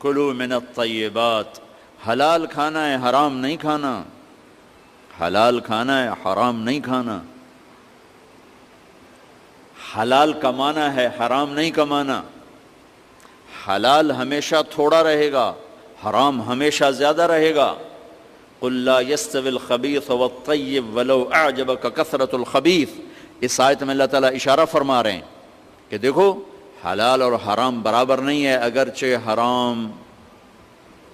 کلوا من الطیبات، حلال کھانا ہے، حرام نہیں کھانا، حلال کھانا ہے، حرام نہیں کھانا، حلال کمانا ہے، حرام نہیں کمانا، حلال ہمیشہ تھوڑا رہے گا، حرام ہمیشہ زیادہ رہے گا۔ قل لا يستوي الخبيث والطيب ولو اعجبك كثرة الخبيث، اس آیت میں اللہ تعالیٰ اشارہ فرما رہے ہیں کہ دیکھو حلال اور حرام برابر نہیں ہے، اگرچہ حرام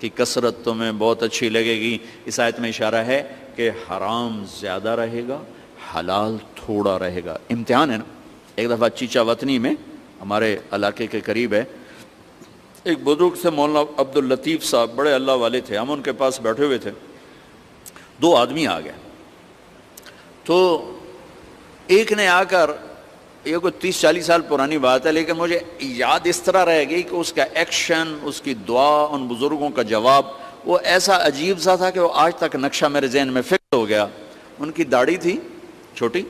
کی کثرت تمہیں بہت اچھی لگے گی، اس آیت میں اشارہ ہے کہ حرام زیادہ رہے گا، حلال تھوڑا رہے گا۔ امتحان ہے نا۔ ایک دفعہ چیچا وطنی میں ہمارے علاقے کے قریب ہے، ایک بزرگ سے مولانا عبداللطیف صاحب، بڑے اللہ والے تھے، ہم ان کے پاس بیٹھے ہوئے تھے، دو آدمی آ گئے، تو ایک نے آ کر، یہ کوئی 30-40 سال پرانی بات ہے لیکن مجھے یاد اس طرح رہ گئی کہ اس کا ایکشن، اس کی دعا، ان بزرگوں کا جواب وہ ایسا عجیب سا تھا کہ وہ آج تک نقشہ میرے ذہن میں فکس ہو گیا۔ ان کی داڑھی تھی چھوٹی،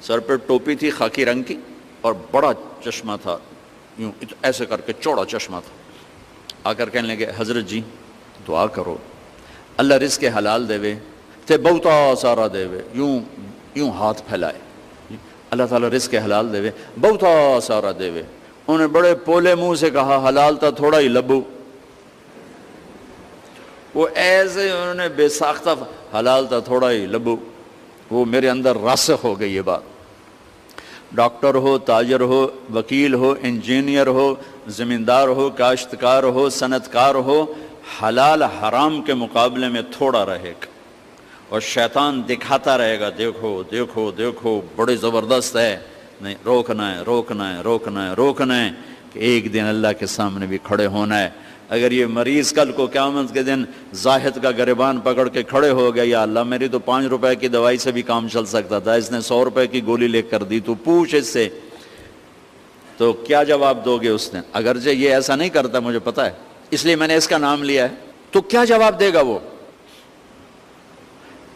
سر پہ ٹوپی تھی خاکی رنگ کی، اور بڑا چشمہ تھا، یوں ایسے کر کے چوڑا چشمہ تھا۔ آ کر کہنے لگے حضرت جی دعا کرو اللہ رزق حلال دے وے تے بہتا سارا دے وے، یوں ہاتھ پھیلائے، اللہ تعالیٰ رزق حلال دے وے بہتا سارا دے وے۔ انہوں نے بڑے پولے منہ سے کہا حلال تا تھوڑا ہی لبو، وہ ایسے انہوں نے بے ساختہ حلال تا تھوڑا ہی لبو، وہ میرے اندر راسخ ہو گئی یہ بات۔ ڈاکٹر ہو، تاجر ہو، وکیل ہو، انجینئر ہو، زمیندار ہو، کاشتکار ہو، صنعت کار ہو، حلال حرام کے مقابلے میں تھوڑا رہے گا، اور شیطان دکھاتا رہے گا دیکھو دیکھو دیکھو بڑے زبردست ہے، نہیں روکنا ہے روکنا ہے روکنا ہے روکنا ہے، کہ ایک دن اللہ کے سامنے بھی کھڑے ہونا ہے۔ اگر یہ مریض کل کو قیامت کے دن زاہد کا گریبان پکڑ کے کھڑے ہو گیا، یا اللہ میری تو 5 روپے کی دوائی سے بھی کام چل سکتا تھا، اس نے 100 روپے کی گولی لے کر دی، تو پوچھ اس سے، تو کیا جواب دو گے اس نے؟ اگرچہ یہ ایسا نہیں کرتا مجھے پتا ہے، اس لیے میں نے اس کا نام لیا ہے، تو کیا جواب دے گا وہ؟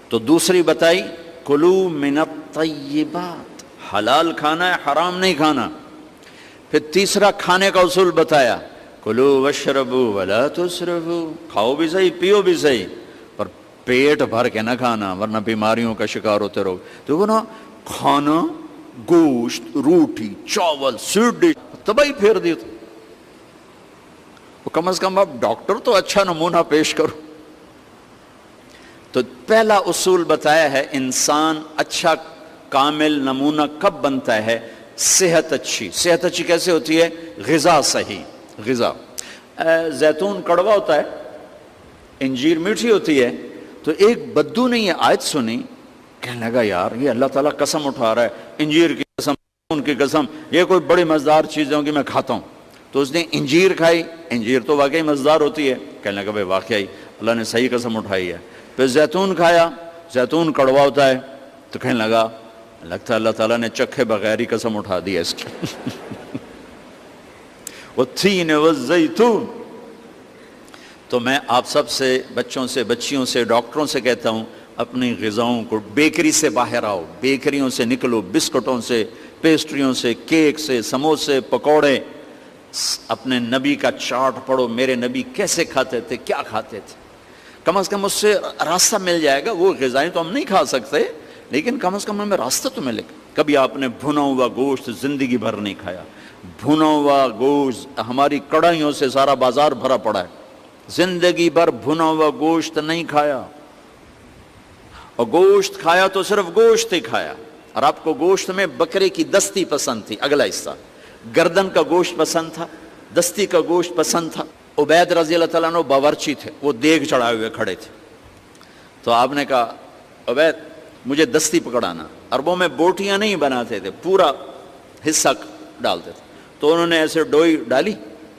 تو دوسری بتائی کلوا من الطیبات، حلال کھانا ہے، حرام نہیں کھانا۔ پھر تیسرا کھانے کا اصول بتایا، کلوا واشربوا ولا تسرفوا، کھاؤ بھی صحیح پیو بھی صحیح، پر پیٹ بھر کے نہ کھانا ورنہ بیماریوں کا شکار ہوتے رہو۔ تو وہ نا کھانا، گوشت، روٹی، چاول، سویٹ ڈش تباہی پھیر دی، تو کم از کم آپ ڈاکٹر تو اچھا نمونہ پیش کرو۔ تو پہلا اصول بتایا ہے انسان اچھا کامل نمونہ کب بنتا ہے؟ صحت اچھی۔ صحت اچھی کیسے ہوتی ہے؟ غذا صحیح، غذا۔ زیتون کڑوا ہوتا ہے، انجیر میٹھی ہوتی ہے، تو ایک بدو نے یہ آیت سنی، کہنے لگا یار یہ اللہ تعالیٰ قسم اٹھا رہا ہے، انجیر کی قسم، ان کی قسم، یہ کوئی بڑی مزیدار چیزیں ہوں گی میں کھاتا ہوں۔ تو اس نے انجیر کھائی، انجیر تو واقعی مزیدار ہوتی ہے، کہنے لگا بھائی واقعی اللہ نے صحیح قسم اٹھائی ہے۔ پھر زیتون کھایا، زیتون کڑوا ہوتا ہے، تو کہنے لگا لگتا ہے اللہ تعالیٰ نے چکھے بغیر ہی قسم اٹھا دی ہے اس کی۔ والتین والزیتون۔ تو میں آپ سب سے، بچوں سے، بچیوں سے، ڈاکٹروں سے کہتا ہوں اپنی غذاؤں کو، بیکری سے باہر آؤ، بیکریوں سے نکلو، بسکٹوں سے، پیسٹریوں سے، کیک سے، سموسے، پکوڑے، اپنے نبی کا چارٹ پڑھو، میرے نبی کیسے کھاتے تھے، کیا کھاتے تھے، کم از کم اس سے راستہ مل جائے گا۔ وہ غذائیں تو ہم نہیں کھا سکتے لیکن کم از کم ہمیں راستہ تو ملے گا۔ کبھی آپ نے بھنا ہوا گوشت زندگی بھر نہیں کھایا، بھنا ہوا گوشت، ہماری کڑھائیوں سے سارا بازار بھرا پڑا ہے، زندگی بھر بھنا ہوا گوشت نہیں کھایا، اور گوشت کھایا تو صرف گوشت ہی کھایا، اور آپ کو گوشت میں بکرے کی دستی پسند تھی، اگلا حصہ گردن کا گوشت پسند تھا، دستی کا گوشت پسند تھا۔ عبید رضی اللہ تعالیٰ عنہ باورچی تھے، وہ دیگ چڑھائے ہوئے کھڑے تھے، تو آپ نے کہا عبید مجھے دستی پکڑانا۔ عربوں میں بوٹیاں نہیں بناتے تھے، پورا حصہ ڈالتے تھے، تو انہوں نے ایسے ڈوئی ڈالی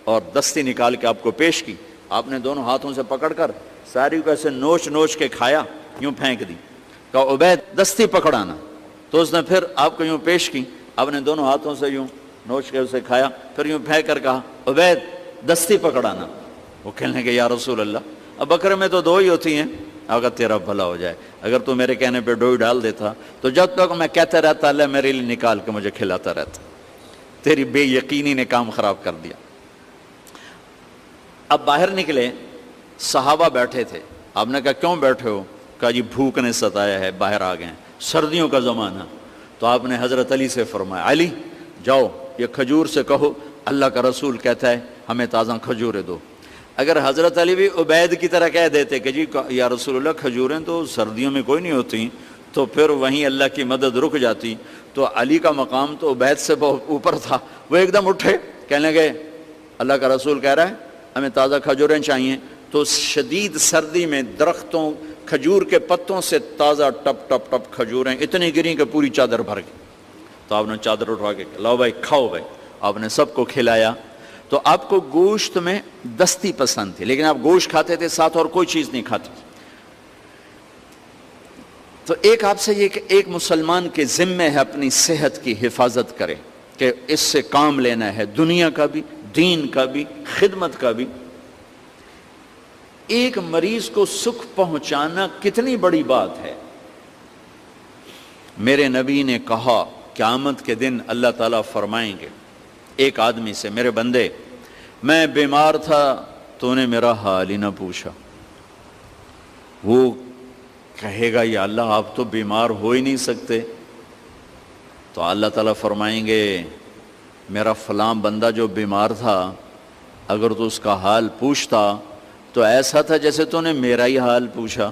اور دستی نکال کے آپ کو پیش کی، آپ نے دونوں ہاتھوں سے پکڑ کر ساری کو ایسے نوچ نوچ کے کھایا، یوں پھینک دی، کہا عبید دستی پکڑانا، تو اس نے پھر آپ کو یوں پیش کی، آپ نے دونوں ہاتھوں سے یوں نوچ کے اسے کھایا، پھر یوں پھینک کر کہا عبید دستی پکڑانا۔ وہ کہنے کہ یا رسول اللہ اب بکرے میں تو دو ہی ہوتی ہیں، اگر تیرا بھلا ہو جائے اگر تو میرے کہنے پہ ڈوئی ڈال دیتا تو جب تک میں کہتا رہتا اللہ میرے لیے نکال کے مجھے کھلاتا رہتا، تیری بے یقینی نے کام خراب کر دیا۔ اب باہر نکلے، صحابہ بیٹھے تھے، آپ نے کہا کیوں بیٹھے ہو؟ کہا جی بھوک نے ستایا ہے، باہر آ گئے ہیں، سردیوں کا زمانہ۔ تو آپ نے حضرت علی سے فرمایا علی جاؤ یہ کھجور سے کہو اللہ کا رسول کہتا ہے ہمیں تازہ کھجوریں دو۔ اگر حضرت علی بھی عبید کی طرح کہہ دیتے کہ جی یا رسول اللہ کھجوریں تو سردیوں میں کوئی نہیں ہوتی، تو پھر وہیں اللہ کی مدد رک جاتی۔ تو علی کا مقام تو عبید سے بہت اوپر تھا، وہ ایک دم اٹھے، کہنے لگے اللہ کا رسول کہہ رہا ہے ہمیں تازہ کھجوریں چاہیے۔ تو شدید سردی میں درختوں کھجور کے پتوں سے تازہ ٹپ ٹپ ٹپ کھجوریں اتنی گریں کہ پوری چادر بھر گئی۔ تو آپ نے چادر اٹھا کے لاؤ بھائی کھاؤ بھائی، آپ نے سب کو کھلایا۔ تو آپ کو گوشت میں دستی پسند تھی، لیکن آپ گوشت کھاتے تھے، ساتھ اور کوئی چیز نہیں کھاتے۔ تو ایک آپ سے یہ کہ ایک مسلمان کے ذمے ہے اپنی صحت کی حفاظت کرے، کہ اس سے کام لینا ہے، دنیا کا بھی، دین کا بھی، خدمت کا بھی۔ ایک مریض کو سکھ پہنچانا کتنی بڑی بات ہے۔ میرے نبی نے کہا قیامت کے دن اللہ تعالیٰ فرمائیں گے ایک آدمی سے، میرے بندے میں بیمار تھا تو نے میرا حال ہی نہ پوچھا۔ وہ کہے گا یا اللہ آپ تو بیمار ہو ہی نہیں سکتے۔ تو اللہ تعالیٰ فرمائیں گے میرا فلاں بندہ جو بیمار تھا اگر تو اس کا حال پوچھتا تو ایسا تھا جیسے تو نے میرا ہی حال پوچھا۔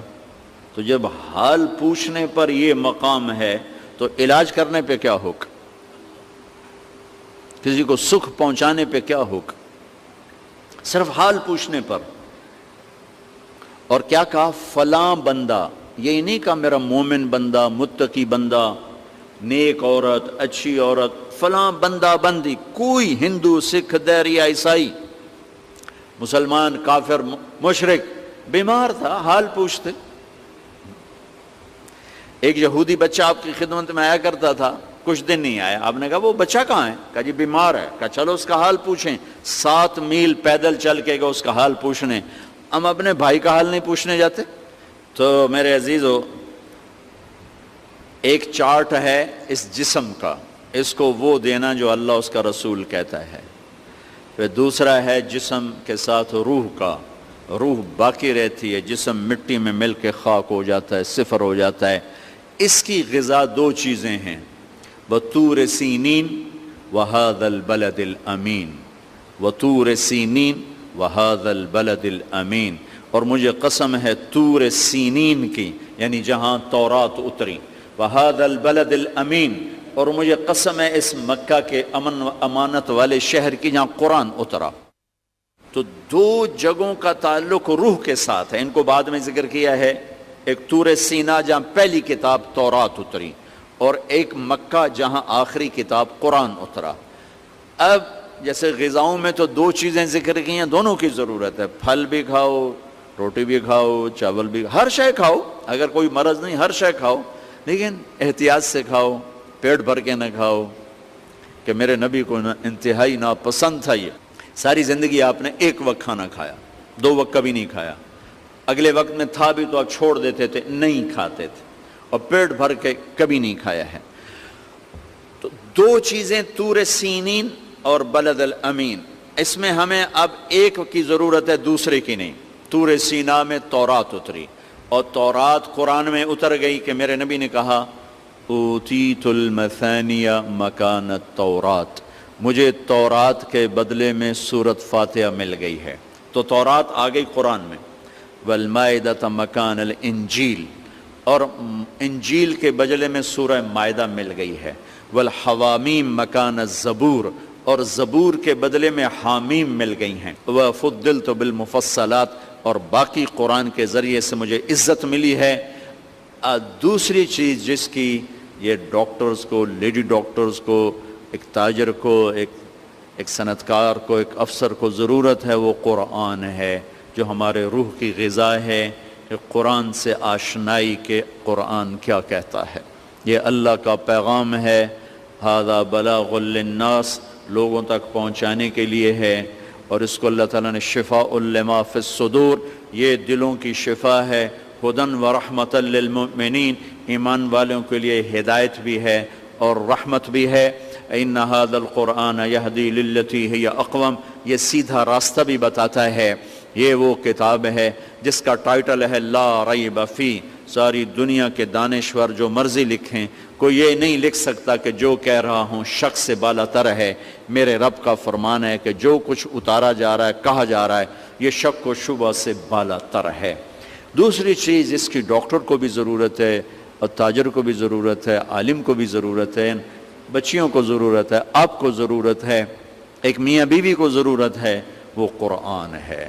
تو جب حال پوچھنے پر یہ مقام ہے تو علاج کرنے پہ کیا ہوگا؟ کسی کو سکھ پہنچانے پہ کیا ہوگا؟ صرف حال پوچھنے پر۔ اور کیا کہا؟ فلاں بندہ، یہ نہیں کہا میرا مومن بندہ، متقی بندہ، نیک عورت، اچھی عورت، فلاں بندہ بندی، کوئی ہندو، سکھ، دیریا، عیسائی، مسلمان، کافر، مشرک بیمار تھا، حال پوچھتے۔ ایک یہودی بچہ آپ کی خدمت میں آیا کرتا تھا، کچھ دن نہیں آیا، آپ نے کہا وہ بچہ کہاں ہے؟ کہا جی بیمار ہے۔ کہا چلو اس کا حال پوچھیں۔ 7 میل پیدل چل کے گئے اس کا حال پوچھنے۔ ہم اپنے بھائی کا حال نہیں پوچھنے جاتے؟ تو میرے عزیزو، ایک چارٹ ہے اس جسم کا، اس کو وہ دینا جو اللہ اس کا رسول کہتا ہے۔ پھر دوسرا ہے جسم کے ساتھ روح کا، روح باقی رہتی ہے، جسم مٹی میں مل کے خاک ہو جاتا ہے، صفر ہو جاتا ہے۔ اس کی غذا 2 چیزیں ہیں، وَطُورِ سِینِین وَهَذَا الْبَلَدِ الْأَمِین، وَطُورِ سِینِین وَهَذَا الْبَلَدِ الْأَمِین۔ اور مجھے قسم ہے طور سینین کی، یعنی جہاں تورات اتری، وَهَذَا الْبَلَدِ الْأَمِین، اور مجھے قسم ہے اس مکہ کے امن و امانت والے شہر کی جہاں قرآن اترا۔ تو 2 جگہوں کا تعلق روح کے ساتھ ہے، ان کو بعد میں ذکر کیا ہے۔ ایک طور سینا جہاں پہلی کتاب تورات اتری، اور ایک مکہ جہاں آخری کتاب قرآن اترا۔ اب جیسے غذاؤں میں تو 2 چیزیں ذکر کی ہیں، دونوں کی ضرورت ہے، پھل بھی کھاؤ، روٹی بھی کھاؤ، چاول بھی، ہر شے کھاؤ، اگر کوئی مرض نہیں ہر شے کھاؤ، لیکن احتیاط سے کھاؤ، پیٹ بھر کے نہ کھاؤ، کہ میرے نبی کو انتہائی ناپسند تھا یہ۔ ساری زندگی آپ نے ایک وقت کھانا کھایا، 2 وقت کبھی نہیں کھایا، اگلے وقت میں تھا بھی تو آپ چھوڑ دیتے تھے، نہیں کھاتے تھے، اور پیٹ بھر کے کبھی نہیں کھایا ہے۔ تو 2 چیزیں طور سینین اور بلد الامین، اس میں ہمیں اب ایک کی ضرورت ہے، دوسرے کی نہیں۔ طور سینا میں تورات اتری، اور تورات قرآن میں اتر گئی کہ میرے نبی نے کہا اوتیت المثانی مکان التورات، مجھے تورات کے بدلے میں سورۃ فاتحہ مل گئی ہے۔ تو تورات آ گئی قرآن میں، والمائدۃ مکان الانجیل، اور انجیل کے بدلے میں سورہ مائدہ مل گئی ہے، والحوامیم مکان الزبور، اور زبور کے بدلے میں حامیم مل گئی ہیں، وفضلت بالمفصلات، اور باقی قرآن کے ذریعے سے مجھے عزت ملی ہے۔ دوسری چیز جس کی یہ ڈاکٹرز کو، لیڈی ڈاکٹرز کو، ایک تاجر کو، ایک صنعتکار کو، ایک افسر کو ضرورت ہے، وہ قرآن ہے، جو ہمارے روح کی غذا ہے، کہ قرآن سے آشنائی کے قرآن کیا کہتا ہے۔ یہ اللہ کا پیغام ہے، ھذا بلاغ للناس، لوگوں تک پہنچانے کے لیے ہے، اور اس کو اللہ تعالیٰ نے شفاء لما فی الصدور، یہ دلوں کی شفا ہے، ہدن و رحمت للمؤمنین، ایمان والوں کے لیے ہدایت بھی ہے اور رحمت بھی ہے. ان ھذا القرآن یہدی للتی ہی اقوم، یہ سیدھا راستہ بھی بتاتا ہے. یہ وہ کتاب ہے جس کا ٹائٹل ہے لا ریب فی. ساری دنیا کے دانشور جو مرضی لکھیں، کوئی یہ نہیں لکھ سکتا کہ جو کہہ رہا ہوں شک سے بالا تر ہے. میرے رب کا فرمان ہے کہ جو کچھ اتارا جا رہا ہے، کہا جا رہا ہے، یہ شک و شبہ سے بالا تر ہے. دوسری چیز، اس کی ڈاکٹر کو بھی ضرورت ہے، اور تاجر کو بھی ضرورت ہے، عالم کو بھی ضرورت ہے، بچیوں کو ضرورت ہے، آپ کو ضرورت ہے، ایک میاں بیوی کو ضرورت ہے. وہ قرآن ہے.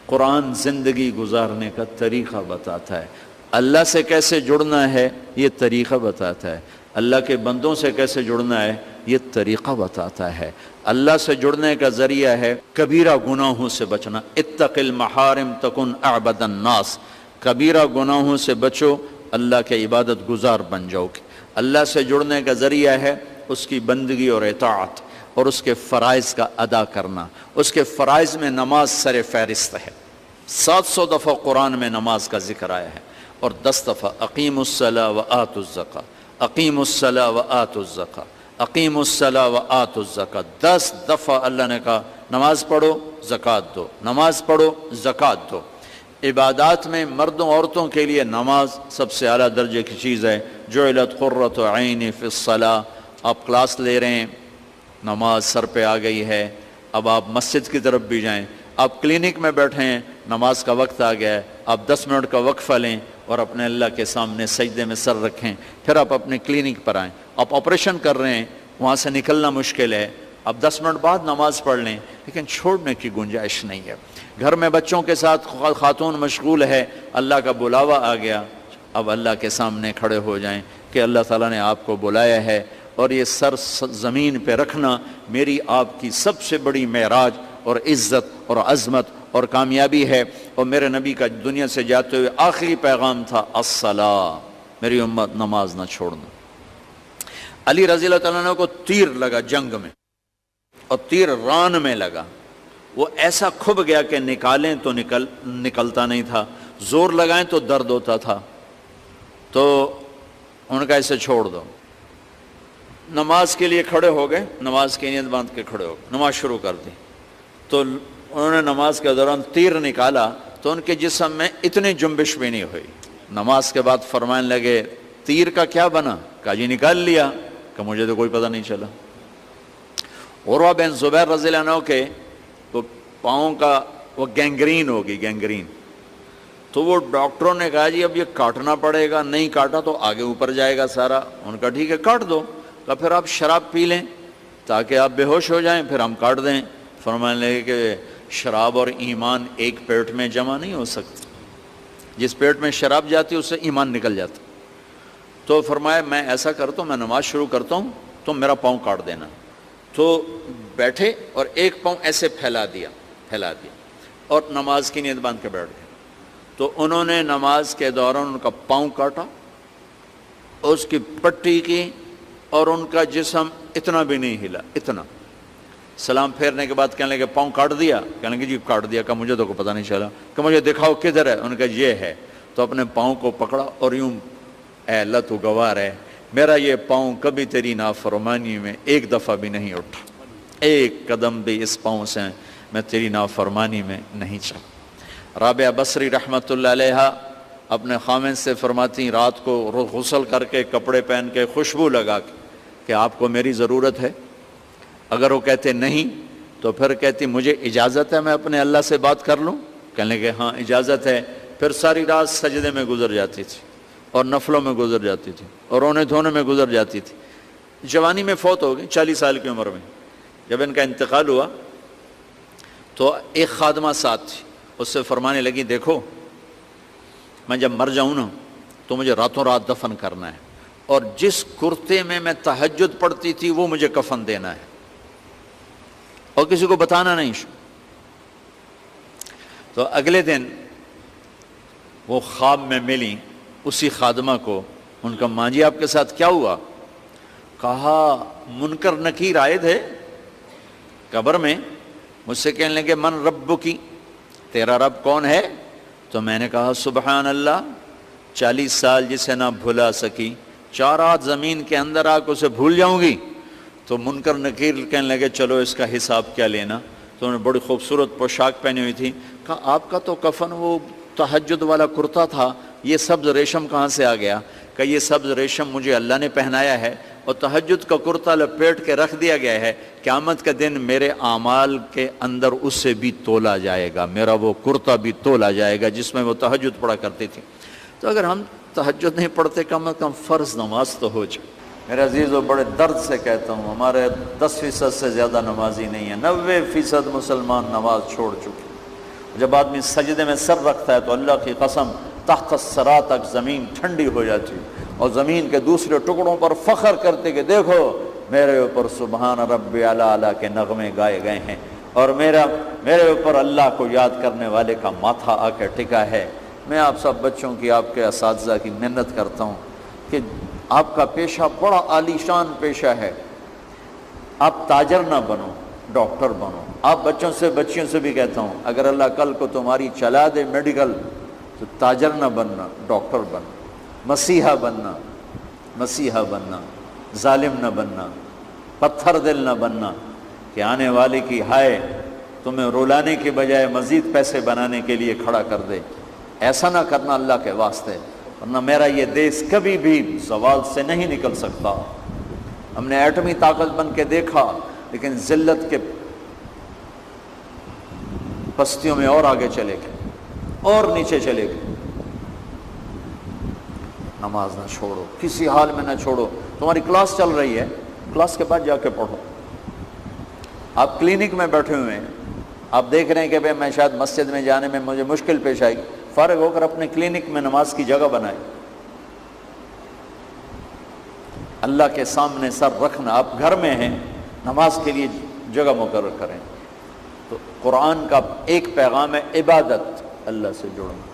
قرآن زندگی گزارنے کا طریقہ بتاتا ہے. اللہ سے کیسے جڑنا ہے یہ طریقہ بتاتا ہے. اللہ کے بندوں سے کیسے جڑنا ہے یہ طریقہ بتاتا ہے. اللہ سے جڑنے کا ذریعہ ہے کبیرہ گناہوں سے بچنا. اتق المحارم تکن اعبد الناس. کبیرہ گناہوں سے بچو، اللہ کے عبادت گزار بن جاؤ گے. اللہ سے جڑنے کا ذریعہ ہے اس کی بندگی اور اطاعت اور اس کے فرائض کا ادا کرنا. اس کے فرائض میں نماز سر فہرست ہے. 700 دفعہ قرآن میں نماز کا ذکر آیا ہے، اور 10 دفعہ اقیم الصلاۃ وآتوا الزکاۃ، اقیم الصلاۃ وآتوا الزکاۃ، اقیم الصلاۃ وآتوا الزکاۃ. 10 دفعہ اللہ نے کہا نماز پڑھو زکوٰۃ دو، نماز پڑھو زکوٰۃ دو. عبادات میں مردوں عورتوں کے لیے نماز سب سے اعلیٰ درجے کی چیز ہے. جعلت قرۃ عینی فی الصلاۃ. آپ کلاس لے رہے ہیں، نماز سر پہ آ گئی ہے، اب آپ مسجد کی طرف بھی جائیں. آپ کلینک میں بیٹھے ہیں، نماز کا وقت آ گیا ہے، آپ 10 منٹ کا وقفہ لیں اور اپنے اللہ کے سامنے سجدے میں سر رکھیں. پھر آپ اپنے کلینک پر آئیں. آپ آپریشن کر رہے ہیں، وہاں سے نکلنا مشکل ہے، آپ 10 منٹ بعد نماز پڑھ لیں، لیکن چھوڑنے کی گنجائش نہیں ہے. گھر میں بچوں کے ساتھ خاتون مشغول ہے، اللہ کا بلاوا آ گیا، اب اللہ کے سامنے کھڑے ہو جائیں کہ اللہ تعالیٰ نے آپ کو بلایا ہے، اور یہ سر زمین پہ رکھنا میری آپ کی سب سے بڑی معراج اور عزت اور عظمت اور کامیابی ہے. اور میرے نبی کا دنیا سے جاتے ہوئے آخری پیغام تھا الصلاۃ، میری امت نماز نہ چھوڑنا. علی رضی اللہ تعالیٰ عنہ کو تیر لگا جنگ میں، اور تیر ران میں لگا. وہ ایسا کھب گیا کہ نکالیں تو نکلتا نہیں تھا، زور لگائیں تو درد ہوتا تھا. تو ان کا اسے چھوڑ دو. نماز کے لیے کھڑے ہو گئے، نماز کی نیت باندھ کے کھڑے ہو گئے، نماز شروع کر دی. تو انہوں نے نماز کے دوران تیر نکالا تو ان کے جسم میں اتنی جنبش بھی نہیں ہوئی. نماز کے بعد فرمانے لگے تیر کا کیا بنا؟ کہا جی نکال لیا. کہ مجھے تو کوئی پتہ نہیں چلا. عروہ بن زبیر رضی اللہ عنہ کے وہ پاؤں کا وہ گینگرین ہوگی، گینگرین. تو وہ ڈاکٹروں نے کہا جی اب یہ کاٹنا پڑے گا، نہیں کاٹا تو آگے اوپر جائے گا سارا. ان کا ٹھیک ہے کاٹ دو. تو پھر آپ شراب پی لیں تاکہ آپ بے ہوش ہو جائیں، پھر ہم کاٹ دیں. فرمانے لگے کہ شراب اور ایمان ایک پیٹ میں جمع نہیں ہو سکتے. جس پیٹ میں شراب جاتی ہے اس سے ایمان نکل جاتا. تو فرمایا میں ایسا کرتا ہوں، میں نماز شروع کرتا ہوں تو میرا پاؤں کاٹ دینا. تو بیٹھے اور ایک پاؤں ایسے پھیلا دیا اور نماز کی نیت باندھ کے بیٹھ گئے. تو انہوں نے نماز کے دوران ان کا پاؤں کاٹا، اس کی پٹی کی، اور ان کا جسم اتنا بھی نہیں ہلا، اتنا. سلام پھیرنے کے بعد کہنے لگے پاؤں کاٹ دیا؟ کہنے لگے جی کاٹ دیا. کہ مجھے تو کوئی پتہ نہیں چلا. کہ مجھے دکھاؤ کدھر ہے؟ ان کا یہ ہے. تو اپنے پاؤں کو پکڑا اور یوں اے اللہ تو گواہ ہے، میرا یہ پاؤں کبھی تیری نافرمانی میں ایک دفعہ بھی نہیں اٹھا، ایک قدم بھی اس پاؤں سے میں تیری نافرمانی میں نہیں چلا. رابعہ بصری رحمۃ اللہ علیہ اپنے خامن سے فرماتی رات کو غسل کر کے کپڑے پہن کے خوشبو لگا کے کہ آپ کو میری ضرورت ہے؟ اگر وہ کہتے نہیں تو پھر کہتی مجھے اجازت ہے میں اپنے اللہ سے بات کر لوں؟ کہنے کہ ہاں اجازت ہے. پھر ساری رات سجدے میں گزر جاتی تھی اور نفلوں میں گزر جاتی تھی اور رونے دھونے میں گزر جاتی تھی. جوانی میں فوت ہو گئی، 40 سال کی عمر میں. جب ان کا انتقال ہوا تو ایک خادمہ ساتھ تھی، اس سے فرمانے لگی دیکھو میں جب مر جاؤں نا تو مجھے راتوں رات دفن کرنا ہے، اور جس کرتے میں میں تہجد پڑھتی تھی وہ مجھے کفن دینا ہے، اور کسی کو بتانا نہیں. تو اگلے دن وہ خواب میں ملی اسی خادمہ کو. ان کا ماں جی آپ کے ساتھ کیا ہوا؟ کہا منکر نکیر آئے تھے قبر میں، مجھ سے کہنے لگے من ربکی، تیرا رب کون ہے؟ تو میں نے کہا سبحان اللہ، 40 سال جسے نہ بھلا سکی 4 رات زمین کے اندر آ کے اسے بھول جاؤں گی. تو منکر نکیر کہنے لگے چلو اس کا حساب کیا لینا. تو انہوں نے بڑی خوبصورت پوشاک پہنی ہوئی تھی. کہا آپ کا تو کفن وہ تہجد والا کرتا تھا, یہ سبز ریشم کہاں سے آ گیا؟ کہ یہ سبز ریشم مجھے اللہ نے پہنایا ہے اور تہجد کا کرتا لپیٹ کے رکھ دیا گیا ہے. قیامت کا دن میرے اعمال کے اندر اس سے بھی تولا جائے گا, میرا وہ کرتا بھی تولا جائے گا جس میں وہ تہجد پڑھا کرتی تھی. تو اگر ہم تہجد نہیں پڑھتے کم از کم فرض نماز تو ہو جائے. میرے عزیزو بڑے درد سے کہتا ہوں ہمارے 10% سے زیادہ نمازی نہیں ہیں, 90% مسلمان نماز چھوڑ چکے. جب آدمی سجدے میں سر رکھتا ہے تو اللہ کی قسم تحت الثری تک زمین ٹھنڈی ہو جاتی اور زمین کے دوسرے ٹکڑوں پر فخر کرتے کہ دیکھو میرے اوپر سبحان ربی اعلیٰ اعلیٰ کے نغمے گائے گئے ہیں اور میرے اوپر اللہ کو یاد کرنے والے کا ماتھا آ کے ٹکا ہے. میں آپ سب بچوں کی, آپ کے اساتذہ کی منت کرتا ہوں کہ آپ کا پیشہ بڑا عالی شان پیشہ ہے. آپ تاجر نہ بنو, ڈاکٹر بنو. آپ بچوں سے بچیوں سے بھی کہتا ہوں اگر اللہ کل کو تمہاری چلا دے میڈیکل تو تاجر نہ بننا, ڈاکٹر بننا. مسیحا بننا, ظالم نہ بننا, پتھر دل نہ بننا کہ آنے والے کی ہائے تمہیں رولانے کے بجائے مزید پیسے بنانے کے لیے کھڑا کر دے. ایسا نہ کرنا اللہ کے واسطے, ورنہ میرا یہ دیش کبھی بھی زوال سے نہیں نکل سکتا. ہم نے ایٹمی طاقت بن کے دیکھا لیکن ذلت کے پستیوں میں اور آگے چلے گئے اور نیچے چلے گئے. نماز نہ چھوڑو, کسی حال میں نہ چھوڑو. تمہاری کلاس چل رہی ہے, کلاس کے بعد جا کے پڑھو. آپ کلینک میں بیٹھے ہوئے ہیں, آپ دیکھ رہے ہیں کہ بھئی میں شاید مسجد میں جانے میں مجھے مشکل پیش آئی, فارغ ہو کر اپنے کلینک میں نماز کی جگہ بنائے. اللہ کے سامنے سر رکھنا. آپ گھر میں ہیں, نماز کے لیے جگہ مقرر کریں. تو قرآن کا ایک پیغام ہے عبادت, اللہ سے جڑنا.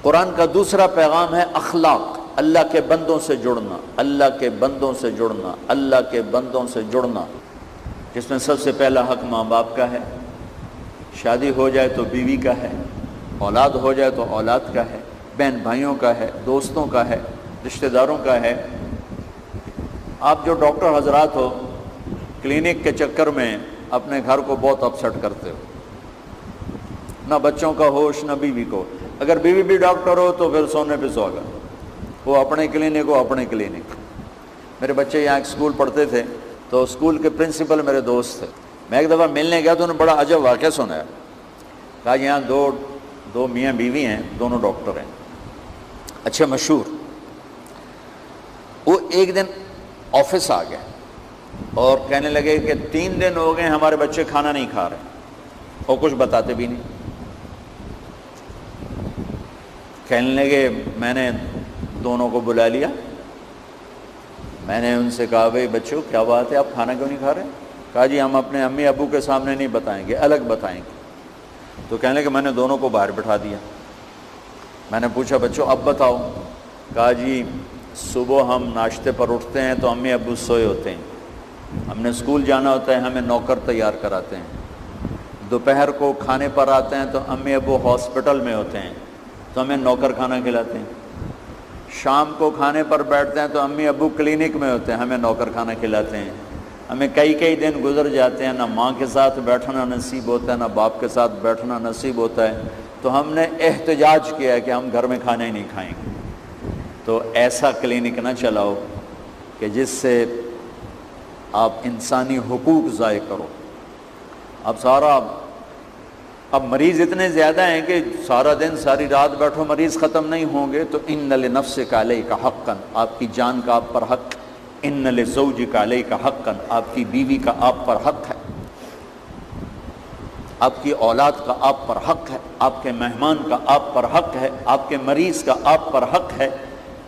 قرآن کا دوسرا پیغام ہے اخلاق, اللہ کے بندوں سے جڑنا, اللہ کے بندوں سے جڑنا, اللہ کے بندوں سے جڑنا, جس میں سب سے پہلا حق ماں باپ کا ہے. شادی ہو جائے تو بیوی کا ہے, اولاد ہو جائے تو اولاد کا ہے, بہن بھائیوں کا ہے, دوستوں کا ہے, رشتہ داروں کا ہے. آپ جو ڈاکٹر حضرات ہو کلینک کے چکر میں اپنے گھر کو بہت اپسٹ کرتے ہو, نہ بچوں کا ہوش نہ بیوی کو. اگر بیوی بھی ڈاکٹر ہو تو پھر سونے پہ سوگا, وہ اپنے کلینک ہو اپنے کلینک. میرے بچے یہاں ایک اسکول پڑھتے تھے تو اسکول کے پرنسپل میرے دوست تھے. میں ایک دفعہ ملنے گیا تو انہوں نے بڑا عجب واقعہ سنایا. کہا یہاں دو میاں بیوی ہیں, دونوں ڈاکٹر ہیں, اچھے مشہور. وہ ایک دن آفس آ گئے اور کہنے لگے کہ 3 دن ہو گئے ہمارے بچے کھانا نہیں کھا رہے, اور کچھ بتاتے بھی نہیں. کہنے لگے میں نے دونوں کو بلا لیا, میں نے ان سے کہا بھئی بچوں کیا بات ہے, آپ کھانا کیوں نہیں کھا رہے؟ کہا جی ہم اپنے امی ابو کے سامنے نہیں بتائیں گے, الگ بتائیں گے. تو کہنے لگے میں نے دونوں کو باہر بٹھا دیا. میں نے پوچھا بچوں اب بتاؤ. کہا جی صبح ہم ناشتے پر اٹھتے ہیں تو امی ابو سوئے ہوتے ہیں, ہم نے اسکول جانا ہوتا ہے, ہمیں نوکر تیار کراتے ہیں. دوپہر کو کھانے پر آتے ہیں تو امی ابو ہاسپٹل میں ہوتے ہیں تو ہمیں نوکر کھانا کھلاتے ہیں. شام کو کھانے پر بیٹھتے ہیں تو امی ابو کلینک میں ہوتے ہیں, ہمیں نوکر کھانا کھلاتے ہیں. ہمیں کئی دن گزر جاتے ہیں, نہ ماں کے ساتھ بیٹھنا نصیب ہوتا ہے نہ باپ کے ساتھ بیٹھنا نصیب ہوتا ہے. تو ہم نے احتجاج کیا ہے کہ ہم گھر میں کھانا ہی نہیں کھائیں گے. تو ایسا کلینک نہ چلاؤ کہ جس سے آپ انسانی حقوق ضائع کرو. اب مریض اتنے زیادہ ہیں کہ سارا دن ساری رات بیٹھو, مریض ختم نہیں ہوں گے. تو ان لنفسک علیک حقا, آپ کی جان کا آپ پر حق. ان لزوجک علیک حقا, آپ کی بیوی کا آپ پر حق ہے. آپ کی اولاد کا آپ پر حق ہے, آپ کے مہمان کا آپ پر حق ہے, آپ کے مریض کا آپ پر حق ہے.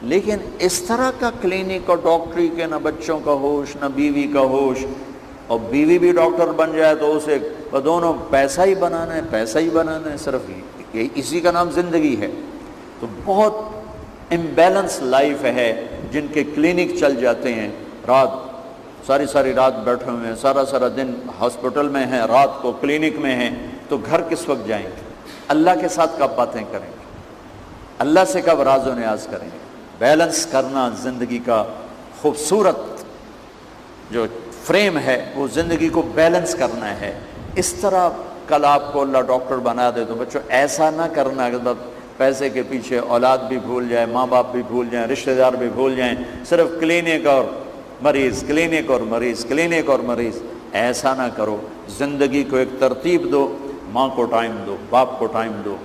لیکن اس طرح کا کلینک اور ڈاکٹری کے نہ بچوں کا ہوش نہ بیوی کا ہوش, اور بیوی بھی ڈاکٹر بن جائے تو اسے دونوں پیسہ ہی بنانا ہے, صرف اسی کا نام زندگی ہے. تو بہت امبیلنس لائف ہے. جن کے کلینک چل جاتے ہیں, ساری رات بیٹھے ہوئے ہیں, سارا دن ہاسپٹل میں ہیں, رات کو کلینک میں ہیں, تو گھر کس وقت جائیں گے؟ اللہ کے ساتھ کب باتیں کریں گے؟ اللہ سے کب راز و نیاز کریں گے؟ بیلنس کرنا زندگی کا خوبصورت جو فریم ہے وہ زندگی کو بیلنس کرنا ہے. اس طرح کل آپ کو اللہ ڈاکٹر بنا دے تو بچوں ایسا نہ کرنا کہ پیسے کے پیچھے اولاد بھی بھول جائے، ماں باپ بھی بھول جائیں، رشتہ دار بھی بھول جائیں، صرف کلینک اور مریض، کلینک اور مریض، کلینک اور مریض. ایسا نہ کرو. زندگی کو ایک ترتیب دو. ماں کو ٹائم دو، باپ کو ٹائم دو،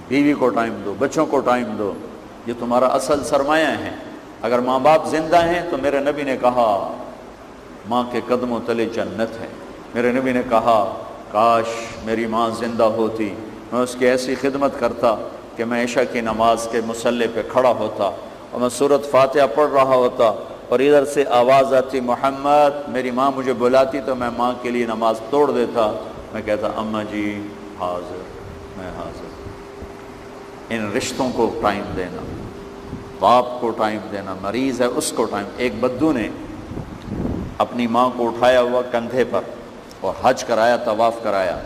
بیوی کو ٹائم دو، بچوں کو ٹائم دو. یہ تمہارا اصل سرمایہ ہے. اگر ماں باپ زندہ ہیں تو میرے نبی نے کہا ماں کے قدموں تلے جنت ہے. میرے نبی نے کہا کاش میری ماں زندہ ہوتی، میں اس کی ایسی خدمت کرتا کہ میں عشاء کی نماز کے مصلی پہ کھڑا ہوتا اور میں سورۃ فاتحہ پڑھ رہا ہوتا اور ادھر سے آواز آتی محمد. میری ماں مجھے بلاتی تو میں ماں کے لیے نماز توڑ دیتا. میں کہتا اماں جی حاضر، میں حاضر. ان رشتوں کو ٹائم دینا، باپ کو ٹائم دینا، مریض ہے اس کو ٹائم. ایک بدو نے اپنی ماں کو اٹھایا ہوا کندھے پر اور حج کرایا، طواف کرایا.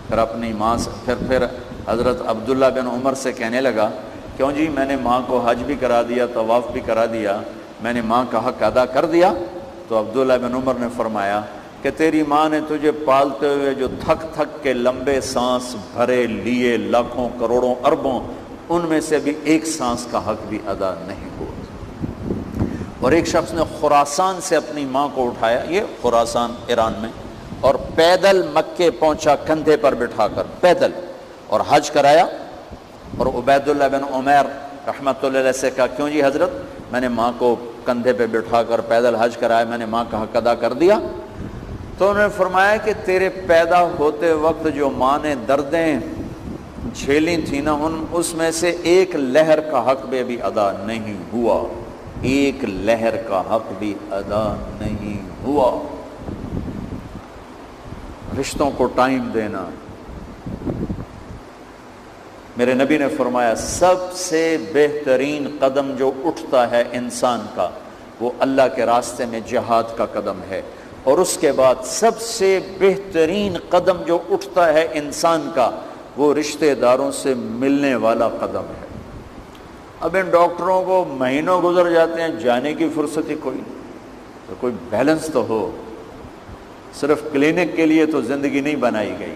پھر اپنی ماں سے پھر حضرت عبداللہ بن عمر سے کہنے لگا کیوں جی میں نے ماں کو حج بھی کرا دیا، طواف بھی کرا دیا، میں نے ماں کا حق ادا کر دیا. تو عبداللہ بن عمر نے فرمایا کہ تیری ماں نے تجھے پالتے ہوئے جو تھک تھک کے لمبے سانس بھرے لیے لاکھوں کروڑوں اربوں، ان میں سے بھی ایک سانس کا حق بھی ادا نہیں ہوا. اور ایک شخص نے خراسان سے اپنی ماں کو اٹھایا، یہ خراسان ایران میں، اور پیدل مکے پہنچا کندھے پر بٹھا کر پیدل، اور حج کرایا. اور عبید اللہ بن عمیر رحمۃ اللہ علیہ سے کہا کیوں جی حضرت میں نے ماں کو کندھے پہ بٹھا کر پیدل حج کرایا، میں نے ماں کا حق ادا کر دیا. تو انہوں نے فرمایا کہ تیرے پیدا ہوتے وقت جو ماں نے دردیں جھیلی تھی نا، اس میں سے ایک لہر کا حق بھی ادا نہیں ہوا، ایک لہر کا حق بھی ادا نہیں ہوا. رشتوں کو ٹائم دینا. میرے نبی نے فرمایا سب سے بہترین قدم جو اٹھتا ہے انسان کا وہ اللہ کے راستے میں جہاد کا قدم ہے، اور اس کے بعد سب سے بہترین قدم جو اٹھتا ہے انسان کا وہ رشتہ داروں سے ملنے والا قدم ہے. اب ان ڈاکٹروں کو مہینوں گزر جاتے ہیں، جانے کی فرصت ہی کوئی نہیں. تو کوئی بیلنس تو ہو. صرف کلینک کے لیے تو زندگی نہیں بنائی گئی.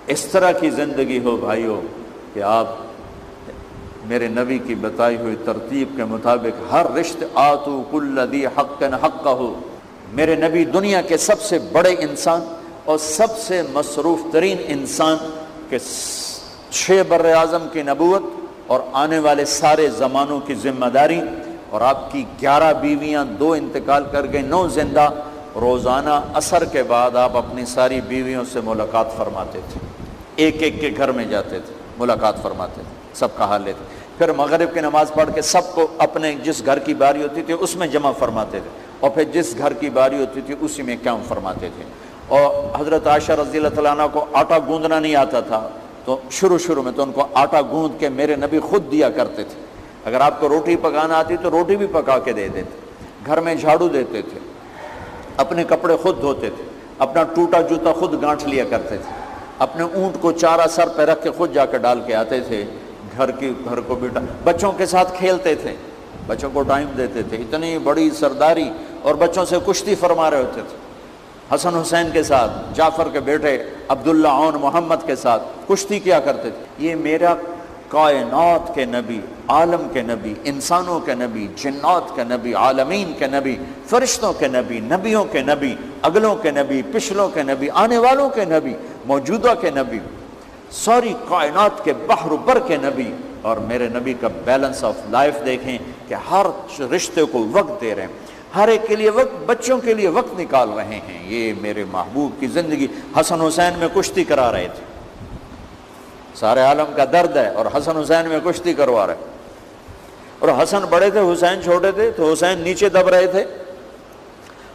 اس طرح کی زندگی ہو بھائیو کہ آپ میرے نبی کی بتائی ہوئی ترتیب کے مطابق ہر رشتہ آتو کل ذی حق حقہ. میرے نبی دنیا کے سب سے بڑے انسان اور سب سے مصروف ترین انسان کے 6 بر اعظم کی نبوت اور آنے والے سارے زمانوں کی ذمہ داری، اور آپ کی 11 بیویاں، 2 انتقال کر گئے، 9 زندہ. روزانہ عصر کے بعد آپ اپنی ساری بیویوں سے ملاقات فرماتے تھے، ایک ایک کے گھر میں جاتے تھے، ملاقات فرماتے تھے، سب کا حال لیتے. پھر مغرب کی نماز پڑھ کے سب کو اپنے جس گھر کی باری ہوتی تھی اس میں جمع فرماتے تھے، اور پھر جس گھر کی باری ہوتی تھی اسی میں قیام فرماتے تھے. اور حضرت عائشہ رضی اللہ تعالیٰ عنہ کو آٹا گوندنا نہیں آتا تھا، تو شروع میں تو ان کو آٹا گوندھ کے میرے نبی خود دیا کرتے تھے. اگر آپ کو روٹی پکانا آتی تو روٹی بھی پکا کے دے دیتے. گھر میں جھاڑو دیتے تھے، اپنے کپڑے خود دھوتے تھے، اپنا ٹوٹا جوتا خود گانٹھ لیا کرتے تھے، اپنے اونٹ کو چارہ سر پہ رکھ کے خود جا کے ڈال کے آتے تھے. گھر کو بیٹا بچوں کے ساتھ کھیلتے تھے، بچوں کو ٹائم دیتے تھے. اتنی بڑی سرداری، اور بچوں سے کشتی فرما رہے ہوتے تھے. حسن حسین کے ساتھ، جعفر کے بیٹے عبداللہ اون محمد کے ساتھ کشتی کیا کرتے تھے. یہ میرا کائنات کے نبی، عالم کے نبی، انسانوں کے نبی، جنات کے نبی، عالمین کے نبی، فرشتوں کے نبی، نبیوں کے نبی، اگلوں کے نبی، پچھلوں کے نبی، آنے والوں کے نبی، موجودہ کے نبی، ساری کائنات کے بحر بر کے نبی. اور میرے نبی کا بیلنس آف لائف دیکھیں کہ ہر رشتے کو وقت دے رہے ہیں، ہر ایک کے لیے وقت، بچوں کے لیے وقت نکال رہے ہیں. یہ میرے محبوب کی زندگی. حسن حسین میں کشتی کرا رہے تھے، سارے عالم کا درد ہے، اور حسن حسین میں کشتی کروا رہے. اور حسن بڑے تھے، حسین چھوٹے تھے، تو حسین نیچے دب رہے تھے،